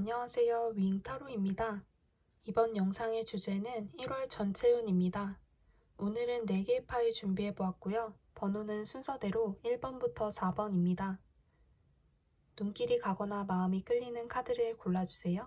안녕하세요. 윙타로입니다. 이번 영상의 주제는 1월 전체 운입니다. 오늘은 4개의 파일 준비해 보았고요. 번호는 순서대로 1번부터 4번입니다. 눈길이 가거나 마음이 끌리는 카드를 골라주세요.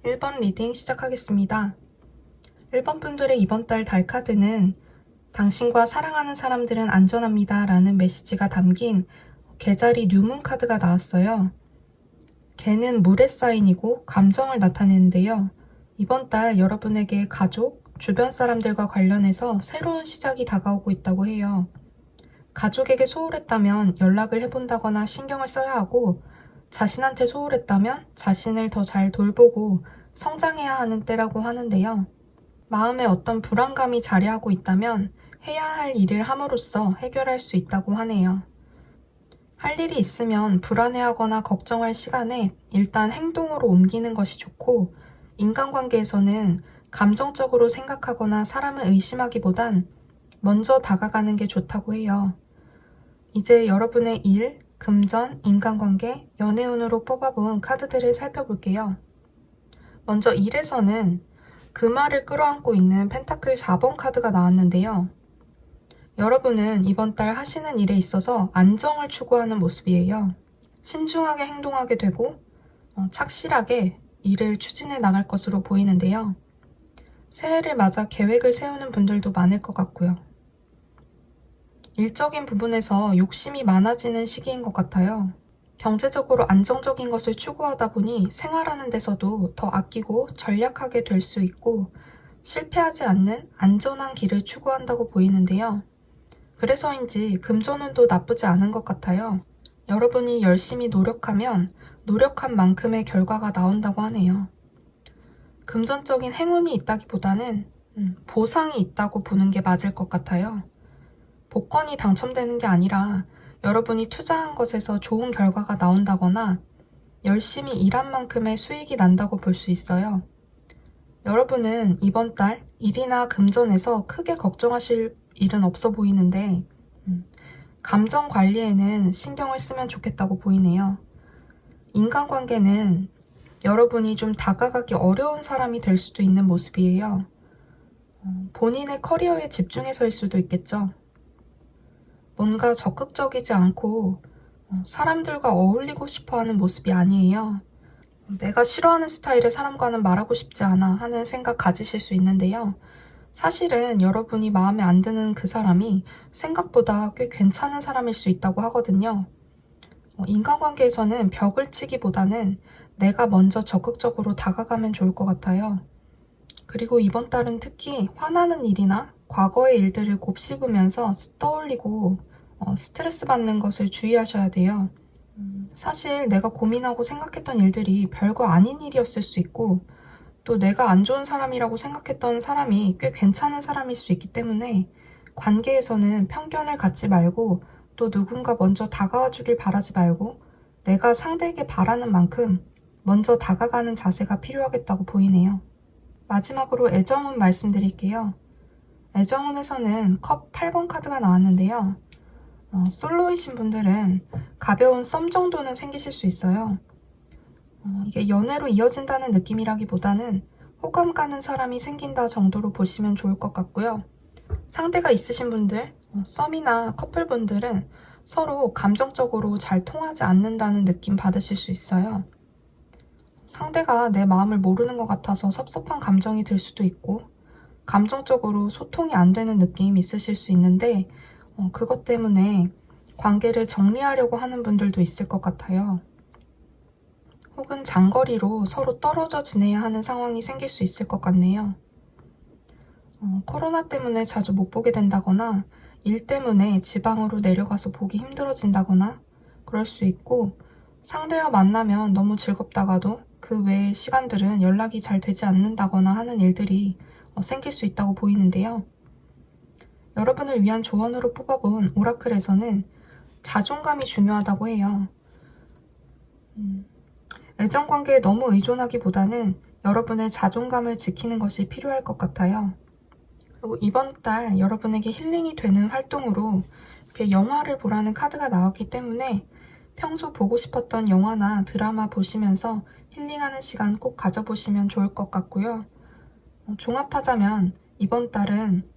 (1번) 리딩 시작하겠습니다. 1번 분들의 이번 달 달 카드는 당신과 사랑하는 사람들은 안전합니다 라는 메시지가 담긴 개자리 뉴문 카드가 나왔어요. 개는 물의 사인이고 감정을 나타내는데요. 이번 달 여러분에게 가족, 주변 사람들과 관련해서 새로운 시작이 다가오고 있다고 해요. 가족에게 소홀했다면 연락을 해본다거나 신경을 써야 하고, 자신한테 소홀했다면 자신을 더 잘 돌보고 성장해야 하는 때라고 하는데요. 마음에 어떤 불안감이 자리하고 있다면 해야 할 일을 함으로써 해결할 수 있다고 하네요. 할 일이 있으면 불안해하거나 걱정할 시간에 일단 행동으로 옮기는 것이 좋고, 인간관계에서는 감정적으로 생각하거나 사람을 의심하기보단 먼저 다가가는 게 좋다고 해요. 이제 여러분의 일, 금전, 인간관계, 연애운으로 뽑아본 카드들을 살펴볼게요. 먼저 일에서는 금화를 끌어안고 있는 펜타클 4번 카드가 나왔는데요. 여러분은 이번 달 하시는 일에 있어서 안정을 추구하는 모습이에요. 신중하게 행동하게 되고 착실하게 일을 추진해 나갈 것으로 보이는데요. 새해를 맞아 계획을 세우는 분들도 많을 것 같고요. 일적인 부분에서 욕심이 많아지는 시기인 것 같아요. 경제적으로 안정적인 것을 추구하다 보니 생활하는 데서도 더 아끼고 전략하게 될 수 있고, 실패하지 않는 안전한 길을 추구한다고 보이는데요. 그래서인지 금전운도 나쁘지 않은 것 같아요. 여러분이 열심히 노력하면 노력한 만큼의 결과가 나온다고 하네요. 금전적인 행운이 있다기보다는 보상이 있다고 보는 게 맞을 것 같아요. 복권이 당첨되는 게 아니라 여러분이 투자한 것에서 좋은 결과가 나온다거나 열심히 일한 만큼의 수익이 난다고 볼 수 있어요. 여러분은 이번 달 일이나 금전에서 크게 걱정하실 일은 없어 보이는데 감정 관리에는 신경을 쓰면 좋겠다고 보이네요. 인간관계는 여러분이 좀 다가가기 어려운 사람이 될 수도 있는 모습이에요. 본인의 커리어에 집중해서일 수도 있겠죠. 뭔가 적극적이지 않고 사람들과 어울리고 싶어하는 모습이 아니에요. 내가 싫어하는 스타일의 사람과는 말하고 싶지 않아 하는 생각 가지실 수 있는데요. 사실은 여러분이 마음에 안 드는 그 사람이 생각보다 꽤 괜찮은 사람일 수 있다고 하거든요. 인간관계에서는 벽을 치기보다는 내가 먼저 적극적으로 다가가면 좋을 것 같아요. 그리고 이번 달은 특히 화나는 일이나 과거의 일들을 곱씹으면서 떠올리고 스트레스 받는 것을 주의하셔야 돼요. 사실 내가 고민하고 생각했던 일들이 별거 아닌 일이었을 수 있고, 또 내가 안 좋은 사람이라고 생각했던 사람이 꽤 괜찮은 사람일 수 있기 때문에 관계에서는 편견을 갖지 말고, 또 누군가 먼저 다가와 주길 바라지 말고 내가 상대에게 바라는 만큼 먼저 다가가는 자세가 필요하겠다고 보이네요. 마지막으로 애정운 말씀드릴게요. 애정운에서는 컵 8번 카드가 나왔는데요. 솔로이신 분들은 가벼운 썸 정도는 생기실 수 있어요. 이게 연애로 이어진다는 느낌이라기보다는 호감 가는 사람이 생긴다 정도로 보시면 좋을 것 같고요. 상대가 있으신 분들, 썸이나 커플분들은 서로 감정적으로 잘 통하지 않는다는 느낌 받으실 수 있어요. 상대가 내 마음을 모르는 것 같아서 섭섭한 감정이 들 수도 있고, 감정적으로 소통이 안 되는 느낌 있으실 수 있는데, 그것 때문에 관계를 정리하려고 하는 분들도 있을 것 같아요. 혹은 장거리로 서로 떨어져 지내야 하는 상황이 생길 수 있을 것 같네요. 코로나 때문에 자주 못 보게 된다거나 일 때문에 지방으로 내려가서 보기 힘들어진다거나 그럴 수 있고, 상대와 만나면 너무 즐겁다가도 그 외의 시간들은 연락이 잘 되지 않는다거나 하는 일들이 생길 수 있다고 보이는데요. 여러분을 위한 조언으로 뽑아본 오라클에서는 자존감이 중요하다고 해요. 애정관계에 너무 의존하기보다는 여러분의 자존감을 지키는 것이 필요할 것 같아요. 그리고 이번 달 여러분에게 힐링이 되는 활동으로 이렇게 영화를 보라는 카드가 나왔기 때문에 평소 보고 싶었던 영화나 드라마 보시면서 힐링하는 시간 꼭 가져보시면 좋을 것 같고요. 종합하자면 이번 달은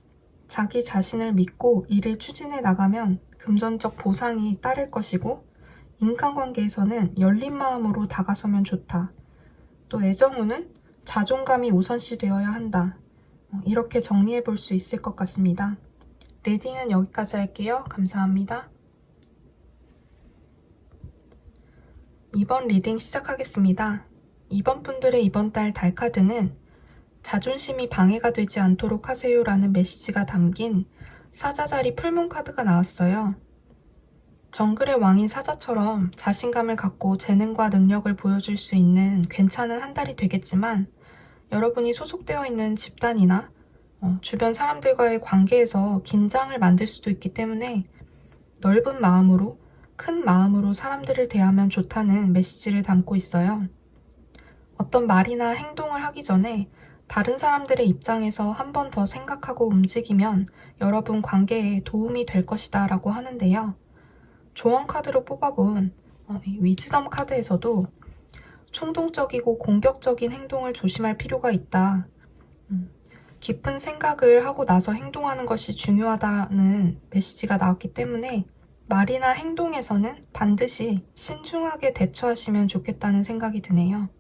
자기 자신을 믿고 일을 추진해 나가면 금전적 보상이 따를 것이고, 인간관계에서는 열린 마음으로 다가서면 좋다. 또 애정운은 자존감이 우선시 되어야 한다. 이렇게 정리해 볼 수 있을 것 같습니다. 리딩은 여기까지 할게요. 감사합니다. 이번 리딩 시작하겠습니다. 이번 분들의 이번 달 달 카드는 자존심이 방해가 되지 않도록 하세요 라는 메시지가 담긴 사자자리 풀문 카드가 나왔어요. 정글의 왕인 사자처럼 자신감을 갖고 재능과 능력을 보여줄 수 있는 괜찮은 한 달이 되겠지만, 여러분이 소속되어 있는 집단이나 주변 사람들과의 관계에서 긴장을 만들 수도 있기 때문에 넓은 마음으로, 큰 마음으로 사람들을 대하면 좋다는 메시지를 담고 있어요. 어떤 말이나 행동을 하기 전에 다른 사람들의 입장에서 한 번 더 생각하고 움직이면 여러분 관계에 도움이 될 것이다 라고 하는데요. 조언 카드로 뽑아본 위즈덤 카드에서도 충동적이고 공격적인 행동을 조심할 필요가 있다. 깊은 생각을 하고 나서 행동하는 것이 중요하다는 메시지가 나왔기 때문에 말이나 행동에서는 반드시 신중하게 대처하시면 좋겠다는 생각이 드네요.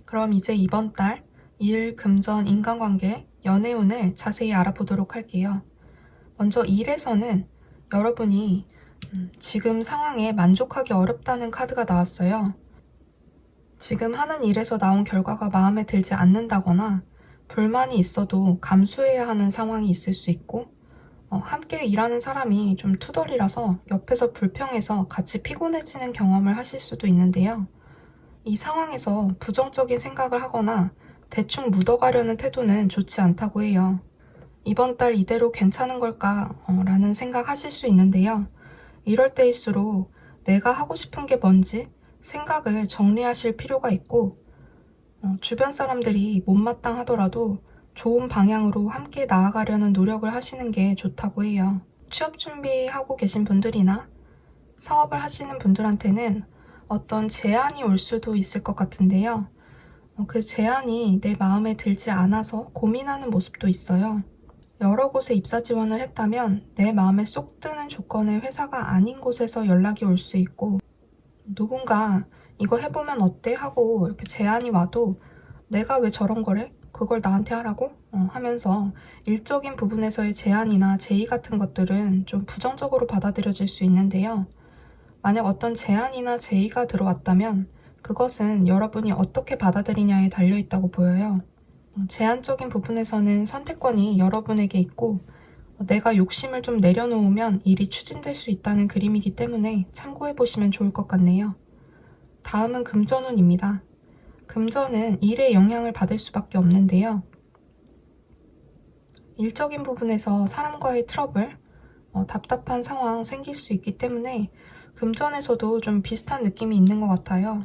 그럼 이제 이번 달 일, 금전, 인간관계, 연애운을 자세히 알아보도록 할게요. 먼저 일에서는 여러분이 지금 상황에 만족하기 어렵다는 카드가 나왔어요. 지금 하는 일에서 나온 결과가 마음에 들지 않는다거나 불만이 있어도 감수해야 하는 상황이 있을 수 있고, 함께 일하는 사람이 좀 투덜이라서 옆에서 불평해서 같이 피곤해지는 경험을 하실 수도 있는데요. 이 상황에서 부정적인 생각을 하거나 대충 묻어가려는 태도는 좋지 않다고 해요. 이번 달 이대로 괜찮은 걸까? 라는 생각 하실 수 있는데요. 이럴 때일수록 내가 하고 싶은 게 뭔지 생각을 정리하실 필요가 있고, 주변 사람들이 못마땅하더라도 좋은 방향으로 함께 나아가려는 노력을 하시는 게 좋다고 해요. 취업 준비하고 계신 분들이나 사업을 하시는 분들한테는 어떤 제안이 올 수도 있을 것 같은데요. 그 제안이 내 마음에 들지 않아서 고민하는 모습도 있어요. 여러 곳에 입사 지원을 했다면 내 마음에 쏙 드는 조건의 회사가 아닌 곳에서 연락이 올 수 있고, 누군가 이거 해보면 어때? 하고 이렇게 제안이 와도 내가 왜 저런 거래? 그걸 나한테 하라고? 하면서 일적인 부분에서의 제안이나 제의 같은 것들은 좀 부정적으로 받아들여질 수 있는데요. 만약 어떤 제안이나 제의가 들어왔다면 그것은 여러분이 어떻게 받아들이냐에 달려있다고 보여요. 제한적인 부분에서는 선택권이 여러분에게 있고, 내가 욕심을 좀 내려놓으면 일이 추진될 수 있다는 그림이기 때문에 참고해보시면 좋을 것 같네요. 다음은 금전운입니다. 금전은 일에 영향을 받을 수밖에 없는데요. 일적인 부분에서 사람과의 트러블, 답답한 상황 생길 수 있기 때문에 금전에서도 좀 비슷한 느낌이 있는 것 같아요.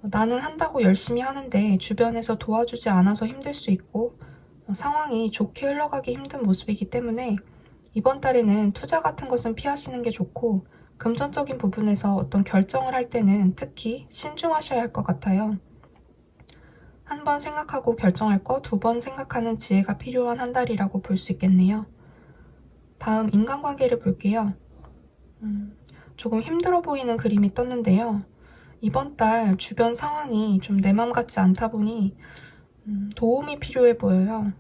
나는 한다고 열심히 하는데 주변에서 도와주지 않아서 힘들 수 있고, 상황이 좋게 흘러가기 힘든 모습이기 때문에 이번 달에는 투자 같은 것은 피하시는 게 좋고, 금전적인 부분에서 어떤 결정을 할 때는 특히 신중하셔야 할 것 같아요. 한 번 생각하고 결정할 거 2번 생각하는 지혜가 필요한 한 달이라고 볼 수 있겠네요. 다음 인간관계를 볼게요. 조금 힘들어 보이는 그림이 떴는데요. 이번 달 주변 상황이 좀 내 맘 같지 않다 보니 도움이 필요해 보여요.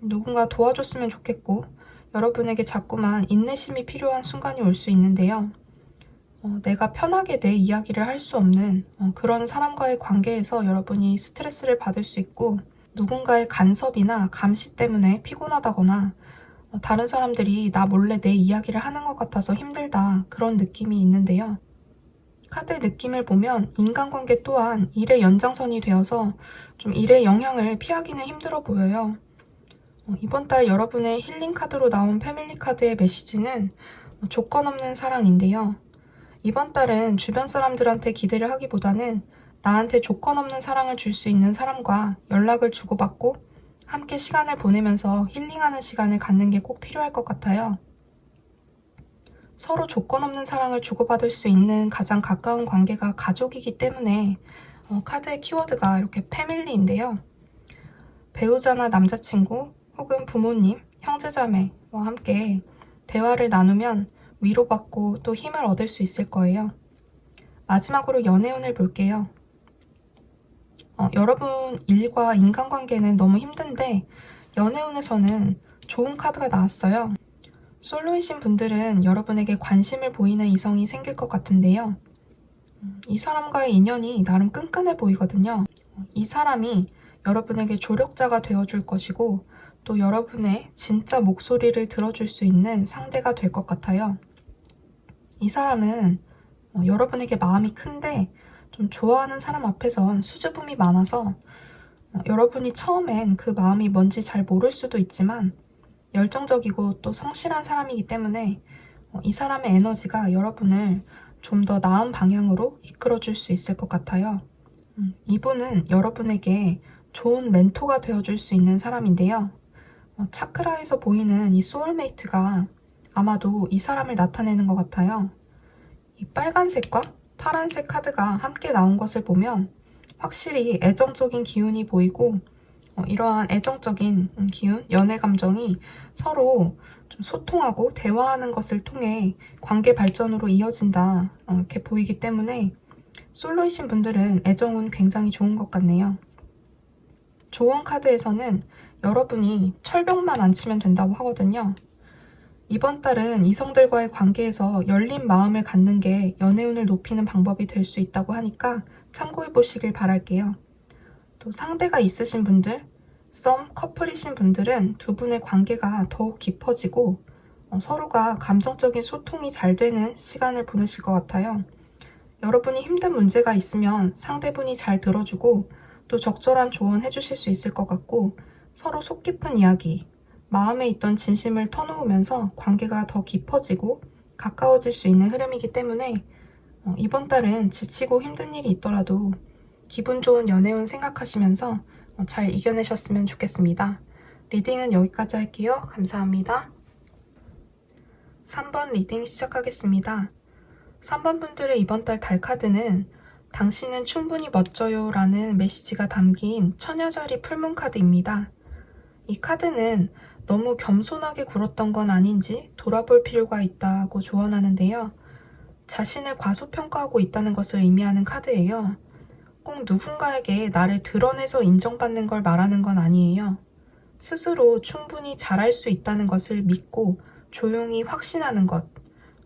누군가 도와줬으면 좋겠고, 여러분에게 자꾸만 인내심이 필요한 순간이 올 수 있는데요. 내가 편하게 내 이야기를 할 수 없는 그런 사람과의 관계에서 여러분이 스트레스를 받을 수 있고, 누군가의 간섭이나 감시 때문에 피곤하다거나 다른 사람들이 나 몰래 내 이야기를 하는 것 같아서 힘들다, 그런 느낌이 있는데요. 카드의 느낌을 보면 인간관계 또한 일의 연장선이 되어서 좀 일의 영향을 피하기는 힘들어 보여요. 이번 달 여러분의 힐링 카드로 나온 패밀리 카드의 메시지는 조건 없는 사랑인데요. 이번 달은 주변 사람들한테 기대를 하기보다는 나한테 조건 없는 사랑을 줄 수 있는 사람과 연락을 주고받고 함께 시간을 보내면서 힐링하는 시간을 갖는 게 꼭 필요할 것 같아요. 서로 조건 없는 사랑을 주고받을 수 있는 가장 가까운 관계가 가족이기 때문에 카드의 키워드가 이렇게 패밀리인데요. 배우자나 남자친구 혹은 부모님, 형제자매와 함께 대화를 나누면 위로받고 또 힘을 얻을 수 있을 거예요. 마지막으로 연애운을 볼게요. 여러분 일과 인간관계는 너무 힘든데 연애운에서는 좋은 카드가 나왔어요. 솔로이신 분들은 여러분에게 관심을 보이는 이성이 생길 것 같은데요. 이 사람과의 인연이 나름 끈끈해 보이거든요. 이 사람이 여러분에게 조력자가 되어줄 것이고 또 여러분의 진짜 목소리를 들어줄 수 있는 상대가 될 것 같아요. 이 사람은 여러분에게 마음이 큰데 좀 좋아하는 사람 앞에선 수줍음이 많아서 여러분이 처음엔 그 마음이 뭔지 잘 모를 수도 있지만 열정적이고 또 성실한 사람이기 때문에 이 사람의 에너지가 여러분을 좀 더 나은 방향으로 이끌어줄 수 있을 것 같아요. 이분은 여러분에게 좋은 멘토가 되어줄 수 있는 사람인데요. 차크라에서 보이는 이 소울메이트가 아마도 이 사람을 나타내는 것 같아요. 이 빨간색과 파란색 카드가 함께 나온 것을 보면 확실히 애정적인 기운이 보이고 이러한 애정적인 기운, 연애 감정이 서로 좀 소통하고 대화하는 것을 통해 관계 발전으로 이어진다 이렇게 보이기 때문에 솔로이신 분들은 애정은 굉장히 좋은 것 같네요. 조언 카드에서는 여러분이 철벽만 안 치면 된다고 하거든요. 이번 달은 이성들과의 관계에서 열린 마음을 갖는 게 연애운을 높이는 방법이 될 수 있다고 하니까 참고해 보시길 바랄게요. 또 상대가 있으신 분들, 썸, 커플이신 분들은 두 분의 관계가 더욱 깊어지고 서로가 감정적인 소통이 잘 되는 시간을 보내실 것 같아요. 여러분이 힘든 문제가 있으면 상대분이 잘 들어주고 또 적절한 조언 해주실 수 있을 것 같고 서로 속 깊은 이야기, 마음에 있던 진심을 터놓으면서 관계가 더 깊어지고 가까워질 수 있는 흐름이기 때문에 이번 달은 지치고 힘든 일이 있더라도 기분 좋은 연애운 생각하시면서 잘 이겨내셨으면 좋겠습니다. 리딩은 여기까지 할게요. 감사합니다. 3번 리딩 시작하겠습니다. 3번 분들의 이번 달 달카드는 당신은 충분히 멋져요 라는 메시지가 담긴 처녀자리 풀문 카드입니다. 이 카드는 너무 겸손하게 굴었던 건 아닌지 돌아볼 필요가 있다고 조언하는데요. 자신을 과소평가하고 있다는 것을 의미하는 카드예요. 꼭 누군가에게 나를 드러내서 인정받는 걸 말하는 건 아니에요. 스스로 충분히 잘할 수 있다는 것을 믿고 조용히 확신하는 것,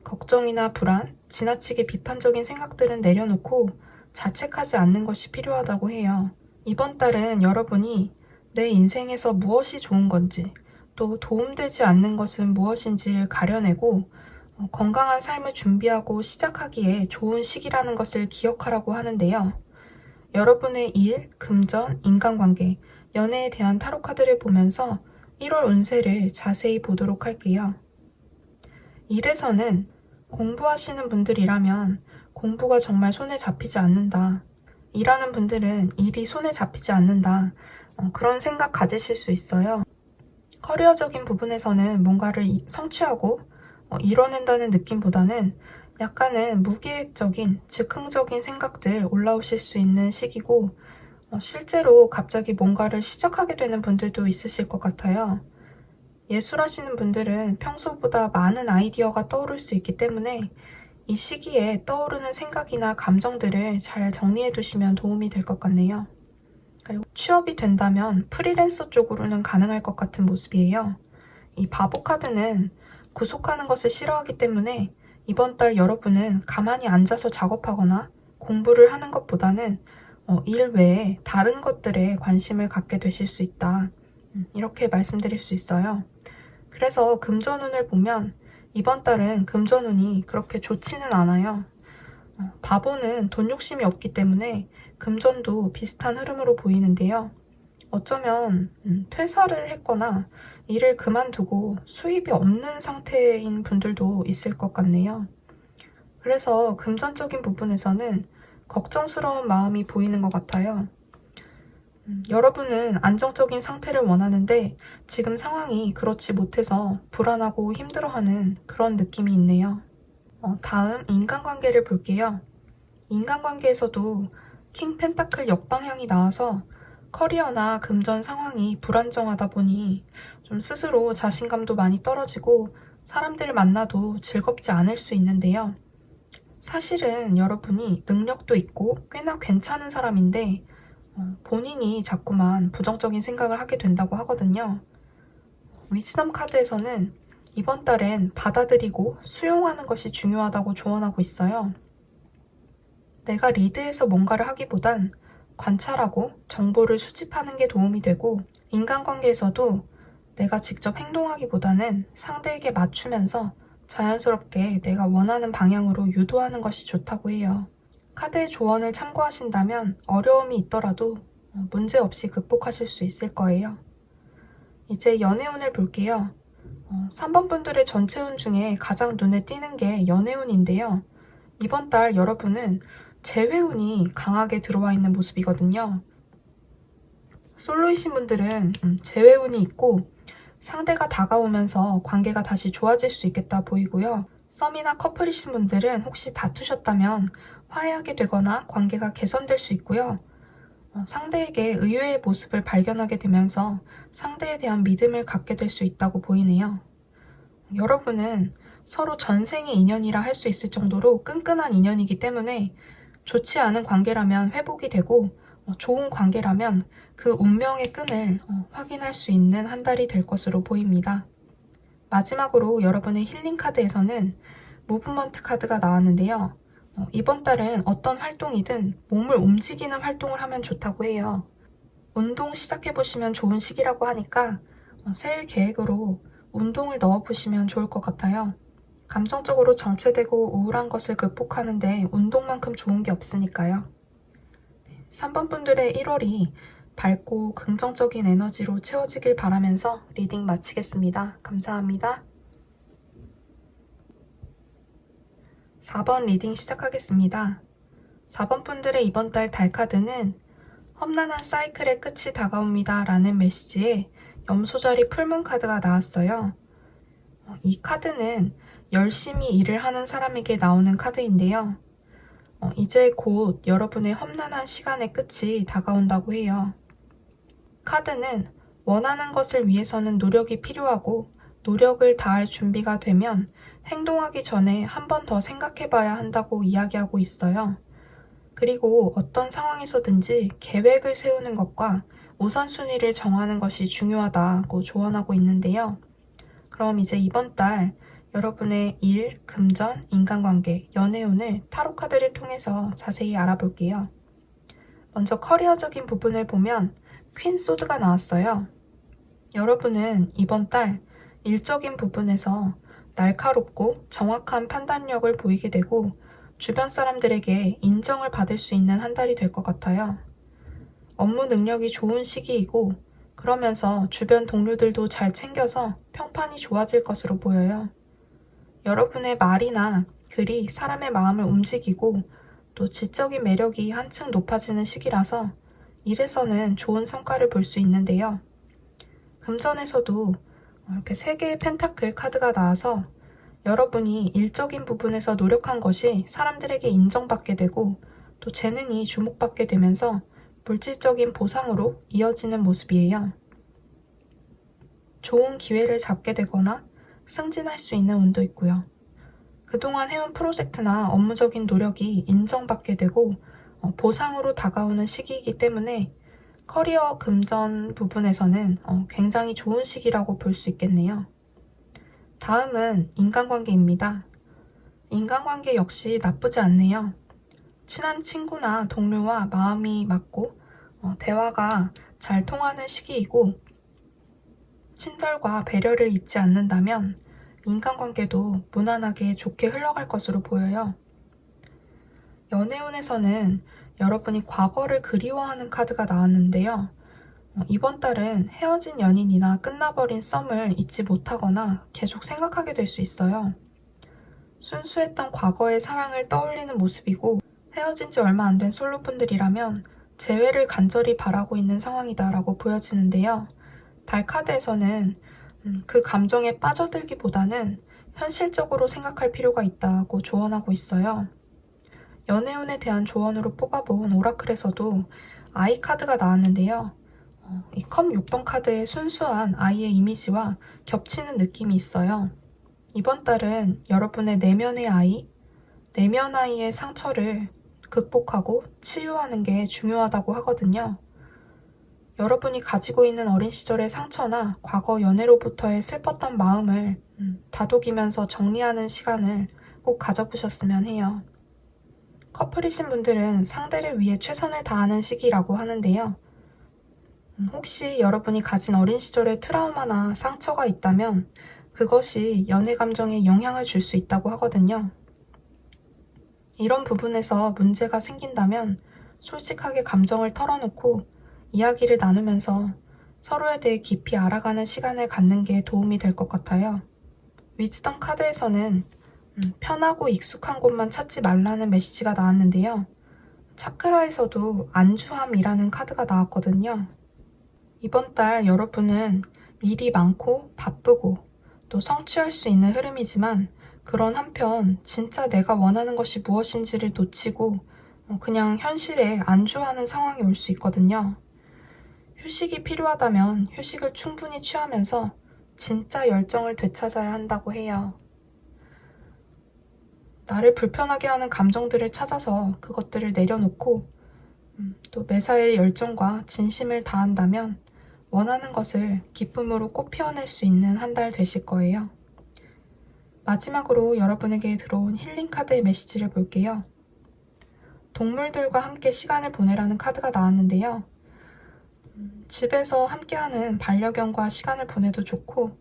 걱정이나 불안, 지나치게 비판적인 생각들은 내려놓고 자책하지 않는 것이 필요하다고 해요. 이번 달은 여러분이 내 인생에서 무엇이 좋은 건지, 또 도움되지 않는 것은 무엇인지를 가려내고 건강한 삶을 준비하고 시작하기에 좋은 시기라는 것을 기억하라고 하는데요. 여러분의 일, 금전, 인간관계, 연애에 대한 타로 카드를 보면서 1월 운세를 자세히 보도록 할게요. 일에서는 공부하시는 분들이라면 공부가 정말 손에 잡히지 않는다. 일하는 분들은 일이 손에 잡히지 않는다. 그런 생각 가지실 수 있어요. 커리어적인 부분에서는 뭔가를 성취하고 이뤄낸다는 느낌보다는 약간은 무계획적인, 즉흥적인 생각들 올라오실 수 있는 시기고 실제로 갑자기 뭔가를 시작하게 되는 분들도 있으실 것 같아요. 예술하시는 분들은 평소보다 많은 아이디어가 떠오를 수 있기 때문에 이 시기에 떠오르는 생각이나 감정들을 잘 정리해 두시면 도움이 될 것 같네요. 그리고 취업이 된다면 프리랜서 쪽으로는 가능할 것 같은 모습이에요. 이 바보 카드는 구속하는 것을 싫어하기 때문에 이번 달 여러분은 가만히 앉아서 작업하거나 공부를 하는 것보다는 일 외에 다른 것들에 관심을 갖게 되실 수 있다. 이렇게 말씀드릴 수 있어요. 그래서 금전운을 보면 이번 달은 금전운이 그렇게 좋지는 않아요. 바보는 돈 욕심이 없기 때문에 금전도 비슷한 흐름으로 보이는데요. 어쩌면 퇴사를 했거나 일을 그만두고 수입이 없는 상태인 분들도 있을 것 같네요. 그래서 금전적인 부분에서는 걱정스러운 마음이 보이는 것 같아요. 여러분은 안정적인 상태를 원하는데 지금 상황이 그렇지 못해서 불안하고 힘들어하는 그런 느낌이 있네요. 다음 인간관계를 볼게요. 인간관계에서도 킹 펜타클 역방향이 나와서 커리어나 금전 상황이 불안정하다 보니 좀 스스로 자신감도 많이 떨어지고 사람들을 만나도 즐겁지 않을 수 있는데요. 사실은 여러분이 능력도 있고 꽤나 괜찮은 사람인데 본인이 자꾸만 부정적인 생각을 하게 된다고 하거든요. 위즈덤 카드에서는 이번 달엔 받아들이고 수용하는 것이 중요하다고 조언하고 있어요. 내가 리드해서 뭔가를 하기보단 관찰하고 정보를 수집하는 게 도움이 되고, 인간관계에서도 내가 직접 행동하기보다는 상대에게 맞추면서 자연스럽게 내가 원하는 방향으로 유도하는 것이 좋다고 해요. 카드의 조언을 참고하신다면 어려움이 있더라도 문제없이 극복하실 수 있을 거예요. 이제 연애운을 볼게요. 3번 분들의 전체 운 중에 가장 눈에 띄는 게 연애운인데요. 이번 달 여러분은 재회운이 강하게 들어와 있는 모습이거든요. 솔로이신 분들은 재회운이 있고 상대가 다가오면서 관계가 다시 좋아질 수 있겠다 보이고요. 썸이나 커플이신 분들은 혹시 다투셨다면 화해하게 되거나 관계가 개선될 수 있고요. 상대에게 의외의 모습을 발견하게 되면서 상대에 대한 믿음을 갖게 될 수 있다고 보이네요. 여러분은 서로 전생의 인연이라 할 수 있을 정도로 끈끈한 인연이기 때문에 좋지 않은 관계라면 회복이 되고 좋은 관계라면 그 운명의 끈을 확인할 수 있는 한 달이 될 것으로 보입니다. 마지막으로 여러분의 힐링 카드에서는 무브먼트 카드가 나왔는데요. 이번 달은 어떤 활동이든 몸을 움직이는 활동을 하면 좋다고 해요. 운동 시작해보시면 좋은 시기라고 하니까 새해 계획으로 운동을 넣어보시면 좋을 것 같아요. 감정적으로 정체되고 우울한 것을 극복하는데 운동만큼 좋은 게 없으니까요. 3번 분들의 1월이 밝고 긍정적인 에너지로 채워지길 바라면서 리딩 마치겠습니다. 감사합니다. 4번 리딩 시작하겠습니다. 4번 분들의 이번 달 달 카드는 험난한 사이클의 끝이 다가옵니다 라는 메시지에 염소자리 풀문 카드가 나왔어요. 이 카드는 열심히 일을 하는 사람에게 나오는 카드인데요. 이제 곧 여러분의 험난한 시간의 끝이 다가온다고 해요. 카드는 원하는 것을 위해서는 노력이 필요하고 노력을 다할 준비가 되면 행동하기 전에 한 번 더 생각해 봐야 한다고 이야기하고 있어요. 그리고 어떤 상황에서든지 계획을 세우는 것과 우선순위를 정하는 것이 중요하다고 조언하고 있는데요. 그럼 이제 이번 달 여러분의 일, 금전, 인간관계, 연애운을 타로 카드를 통해서 자세히 알아볼게요. 먼저 커리어적인 부분을 보면 퀸 소드가 나왔어요. 여러분은 이번 달 일적인 부분에서 날카롭고 정확한 판단력을 보이게 되고 주변 사람들에게 인정을 받을 수 있는 한 달이 될 것 같아요. 업무 능력이 좋은 시기이고 그러면서 주변 동료들도 잘 챙겨서 평판이 좋아질 것으로 보여요. 여러분의 말이나 글이 사람의 마음을 움직이고 또 지적인 매력이 한층 높아지는 시기라서 일에서는 좋은 성과를 볼 수 있는데요. 금전에서도 이렇게 3개의 펜타클 카드가 나와서 여러분이 일적인 부분에서 노력한 것이 사람들에게 인정받게 되고 또 재능이 주목받게 되면서 물질적인 보상으로 이어지는 모습이에요. 좋은 기회를 잡게 되거나 승진할 수 있는 운도 있고요. 그동안 해온 프로젝트나 업무적인 노력이 인정받게 되고 보상으로 다가오는 시기이기 때문에 커리어 금전 부분에서는 굉장히 좋은 시기라고 볼 수 있겠네요. 다음은 인간관계입니다. 인간관계 역시 나쁘지 않네요. 친한 친구나 동료와 마음이 맞고 대화가 잘 통하는 시기이고 친절과 배려를 잊지 않는다면 인간관계도 무난하게 좋게 흘러갈 것으로 보여요. 연애운에서는 여러분이 과거를 그리워하는 카드가 나왔는데요. 이번 달은 헤어진 연인이나 끝나버린 썸을 잊지 못하거나 계속 생각하게 될 수 있어요. 순수했던 과거의 사랑을 떠올리는 모습이고 헤어진 지 얼마 안 된 솔로분들이라면 재회를 간절히 바라고 있는 상황이다라고 보여지는데요. 달 카드에서는 그 감정에 빠져들기보다는 현실적으로 생각할 필요가 있다고 조언하고 있어요. 연애운에 대한 조언으로 뽑아본 오라클에서도 아이 카드가 나왔는데요. 이 컵 6번 카드의 순수한 아이의 이미지와 겹치는 느낌이 있어요. 이번 달은 여러분의 내면의 아이, 내면 아이의 상처를 극복하고 치유하는 게 중요하다고 하거든요. 여러분이 가지고 있는 어린 시절의 상처나 과거 연애로부터의 슬펐던 마음을 다독이면서 정리하는 시간을 꼭 가져보셨으면 해요. 커플이신 분들은 상대를 위해 최선을 다하는 시기라고 하는데요. 혹시 여러분이 가진 어린 시절의 트라우마나 상처가 있다면 그것이 연애 감정에 영향을 줄 수 있다고 하거든요. 이런 부분에서 문제가 생긴다면 솔직하게 감정을 털어놓고 이야기를 나누면서 서로에 대해 깊이 알아가는 시간을 갖는 게 도움이 될 것 같아요. 위즈덤 카드에서는 편하고 익숙한 곳만 찾지 말라는 메시지가 나왔는데요. 차크라에서도 안주함이라는 카드가 나왔거든요. 이번 달 여러분은 일이 많고 바쁘고 또 성취할 수 있는 흐름이지만 그런 한편 진짜 내가 원하는 것이 무엇인지를 놓치고 그냥 현실에 안주하는 상황이 올 수 있거든요. 휴식이 필요하다면 휴식을 충분히 취하면서 진짜 열정을 되찾아야 한다고 해요. 나를 불편하게 하는 감정들을 찾아서 그것들을 내려놓고 또 매사에 열정과 진심을 다한다면 원하는 것을 기쁨으로 꽃 피워낼 수 있는 한 달 되실 거예요. 마지막으로 여러분에게 들어온 힐링 카드의 메시지를 볼게요. 동물들과 함께 시간을 보내라는 카드가 나왔는데요. 집에서 함께하는 반려견과 시간을 보내도 좋고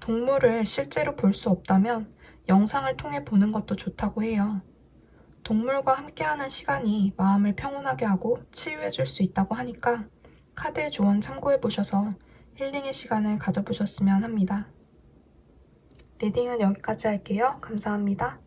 동물을 실제로 볼 수 없다면 영상을 통해 보는 것도 좋다고 해요. 동물과 함께하는 시간이 마음을 평온하게 하고 치유해 줄 수 있다고 하니까 카드의 조언 참고해 보셔서 힐링의 시간을 가져보셨으면 합니다. 리딩은 여기까지 할게요. 감사합니다.